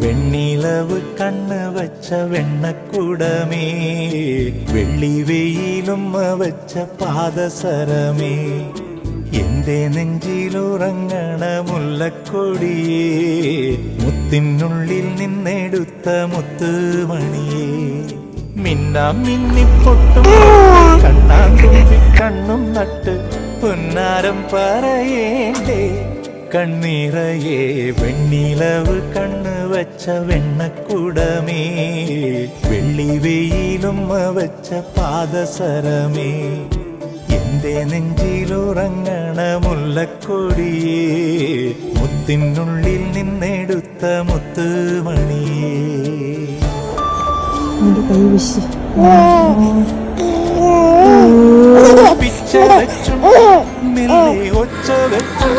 വെണ്ണിലവ് കണ്ണ് വച്ച വെണ്ണക്കുടമേ, വെള്ളി വെയിലും വച്ച പാദസരമേ, എന്റെ നെഞ്ചിലുറങ്ങണ മുല്ലക്കൊടിയേ, മുത്തിനുള്ളിൽ നിന്നെടുത്ത മുത്തുമണിയേ, മിന്നാം മിന്നിപ്പൊട്ടും കണ്ണാൻ തുമ്പി കണ്ണും നട്ട് പുന്നാരം പറയേണ്ടേ കണ്ണീറയേ. വെണ്ണിലവ് കണ്ണ് വച്ച വെണ്ണക്കുടമേ, വെള്ളി വെയിലും വച്ച പാദസരമേ, എന്റെ നെഞ്ചിലുറങ്ങണ മുല്ലക്കൊടിയേ, മുത്തിനുള്ളിൽ നിന്നെടുത്ത മുത്തുമണിയേ. പിച്ച വെച്ചും മെല്ലെ ഒച്ച വെച്ചും